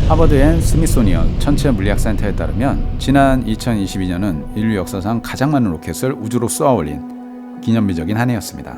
하버드 앤 스미소니언 천체 물리학 센터에 따르면 지난 2022년은 인류 역사상 가장 많은 로켓을 우주로 쏘아 올린 기념비적인 한 해였습니다.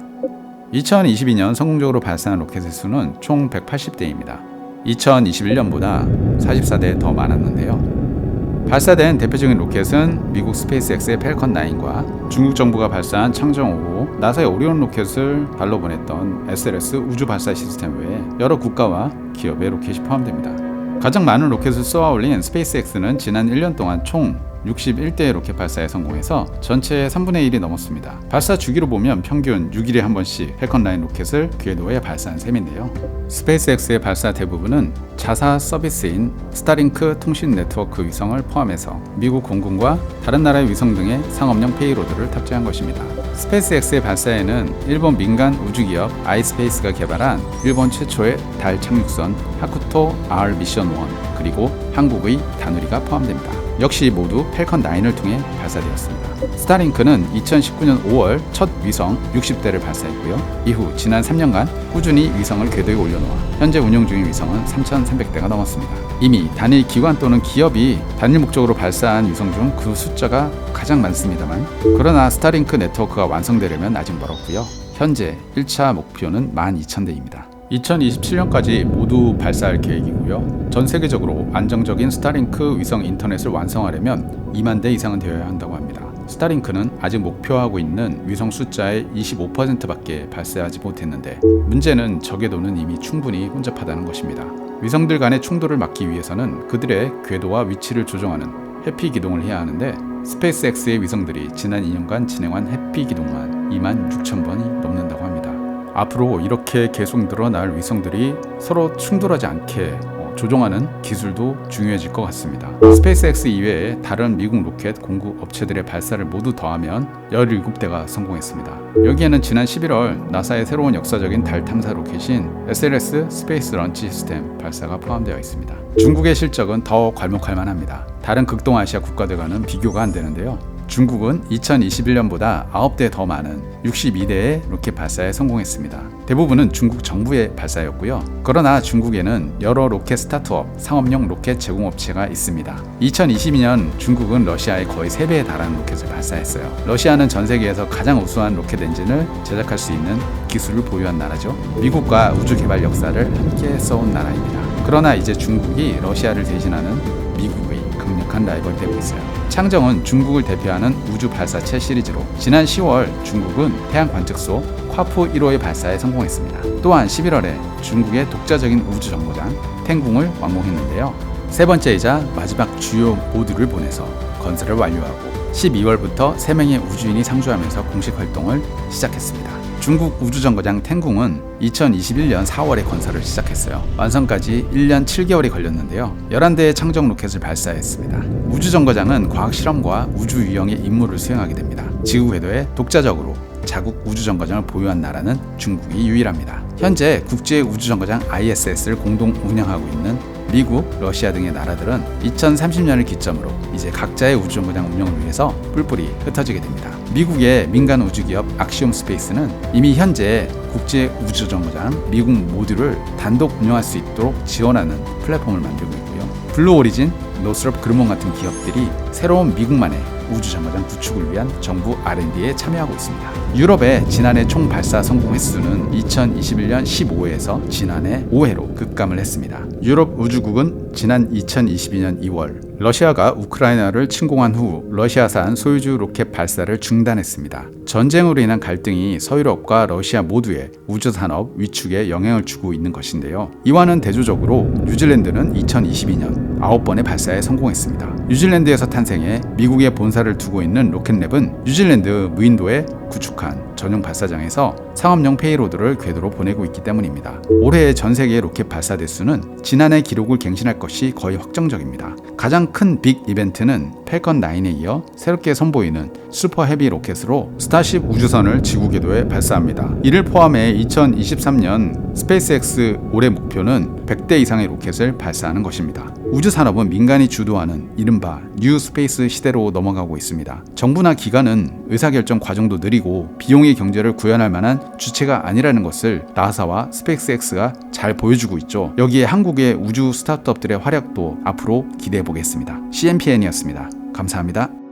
2022년 성공적으로 발사한 로켓의 수는 총 180대입니다. 2021년보다 44대 더 많았는데요. 발사된 대표적인 로켓은 미국 스페이스X의 펠컨 9과 중국 정부가 발사한 창정 5호, 나사의 오리온 로켓을 달로 보냈던 SLS 우주 발사 시스템 외에 여러 국가와 기업의 로켓이 포함됩니다. 가장 많은 로켓을 쏘아 올린 스페이스X는 지난 1년 동안 총 61대의 로켓 발사에 성공해서 전체의 3분의 1이 넘었습니다. 발사 주기로 보면 평균 6일에 한 번씩 펠컨 9 로켓을 궤도에 발사한 셈인데요. 스페이스X의 발사 대부분은 자사 서비스인 스타링크 통신 네트워크 위성을 포함해서 미국 공군과 다른 나라의 위성 등의 상업용 페이로드를 탑재한 것입니다. 스페이스X의 발사에는 일본 민간 우주기업 아이스페이스가 개발한 일본 최초의 달 착륙선 하쿠토 R 미션 1 그리고 한국의 다누리가 포함됩니다. 역시 모두 펠컨 9을 통해 발사되었습니다. 스타링크는 2019년 5월 첫 위성 60대를 발사했고요. 이후 지난 3년간 꾸준히 위성을 궤도에 올려놓아 현재 운용 중인 위성은 3,300대가 넘었습니다. 이미 단일 기관 또는 기업이 단일 목적으로 발사한 위성 중 그 숫자가 가장 많습니다만, 그러나 스타링크 네트워크가 완성되려면 아직 멀었고요. 현재 1차 목표는 12,000대입니다. 2027년까지 모두 발사할 계획이고요. 전 세계적으로 안정적인 스타링크 위성 인터넷을 완성하려면 2만 대 이상은 되어야 한다고 합니다. 스타링크는 아직 목표하고 있는 위성 숫자의 25%밖에 발사하지 못했는데, 문제는 저 궤도는 이미 충분히 혼잡하다는 것입니다. 위성들 간의 충돌을 막기 위해서는 그들의 궤도와 위치를 조정하는 해피 기동을 해야 하는데, 스페이스X의 위성들이 지난 2년간 진행한 해피 기동만 26,000번이 넘는다고 합니다. 앞으로 이렇게 계속 늘어날 위성들이 서로 충돌하지 않게 조종하는 기술도 중요해질 것 같습니다. 스페이스X 이외에 다른 미국 로켓 공급 업체들의 발사를 모두 더하면 17대가 성공했습니다. 여기에는 지난 11월 나사의 새로운 역사적인 달 탐사 로켓인 SLS 스페이스 런치 시스템 발사가 포함되어 있습니다. 중국의 실적은 더 괄목할 만합니다. 다른 극동아시아 국가들과는 비교가 안 되는데요. 중국은 2021년보다 9대 더 많은 62대의 로켓 발사에 성공했습니다. 대부분은 중국 정부의 발사였고요. 그러나 중국에는 여러 로켓 스타트업, 상업용 로켓 제공업체가 있습니다. 2022년 중국은 러시아의 거의 3배에 달하는 로켓을 발사했어요. 러시아는 전 세계에서 가장 우수한 로켓 엔진을 제작할 수 있는 기술을 보유한 나라죠. 미국과 우주 개발 역사를 함께 써온 나라입니다. 그러나 이제 중국이 러시아를 대신하는 미국의 강력한 라이벌이 되고 있어요. 창정은 중국을 대표하는 우주 발사체 시리즈로 지난 10월 중국은 태양 관측소 콰프 1호의 발사에 성공했습니다. 또한 11월에 중국의 독자적인 우주 정거장 탱궁을 완공했는데요. 세 번째이자 마지막 주요 모듈을 보내서 건설을 완료하고 12월부터 3명의 우주인이 상주하면서 공식 활동을 시작했습니다. 중국 우주정거장 탱궁은 2021년 4월에 건설을 시작했어요. 완성까지 1년 7개월이 걸렸는데요. 11대의 창정 로켓을 발사했습니다. 우주정거장은 과학실험과 우주 유형의 임무를 수행하게 됩니다. 지구 궤도에 독자적으로 자국 우주정거장을 보유한 나라는 중국이 유일합니다. 현재 국제 우주정거장 ISS를 공동 운영하고 있는 미국, 러시아 등의 나라들은 2030년을 기점으로 이제 각자의 우주정거장 운영을 위해서 뿔뿔이 흩어지게 됩니다. 미국의 민간 우주기업 악시움 스페이스는 이미 현재 국제 우주정거장 미국 모듈을 단독 운영할 수 있도록 지원하는 플랫폼을 만들고 있고요. 블루 오리진, 노스롭 그루먼 같은 기업들이 새로운 미국만의 우주정거장 구축을 위한 정부 R&D에 참여하고 있습니다. 유럽의 지난해 총 발사 성공 횟수는 2021년 15회에서 지난해 5회로 급감을 했습니다. 유럽 우주국은 지난 2022년 2월 러시아가 우크라이나를 침공한 후 러시아산 소유주 로켓 발사를 중단했습니다. 전쟁으로 인한 갈등이 서유럽과 러시아 모두의 우주산업 위축에 영향을 주고 있는 것인데요. 이와는 대조적으로 뉴질랜드는 2022년 9번의 발사에 성공했습니다. 뉴질랜드에서 탄생해 미국의 본사를 두고 있는 로켓랩은 뉴질랜드 무인도에 구축한 전용 발사장에서 상업용 페이로드를 궤도로 보내고 있기 때문입니다. 올해의 전 세계 로켓 발사 대수는 지난해 기록을 갱신할 것이 거의 확정적입니다. 가장 큰 빅 이벤트는 펠컨 9에 이어 새롭게 선보이는 슈퍼 헤비 로켓으로 스타쉽 우주선을 지구 궤도에 발사합니다. 이를 포함해 2023년 스페이스X 올해 목표는 100대 이상의 로켓을 발사하는 것입니다. 우주 산업은 민간이 주도하는 이른바 뉴 스페이스 시대로 넘어가고 있습니다. 정부나 기관은 의사결정 과정도 느리고 비용의 경제를 구현할 만한 주체가 아니라는 것을 나사와 스페이스X가 잘 보여주고 있죠. 여기에 한국의 우주 스타트업들의 활약도 앞으로 기대해 보겠습니다. CNPN이었습니다. 감사합니다.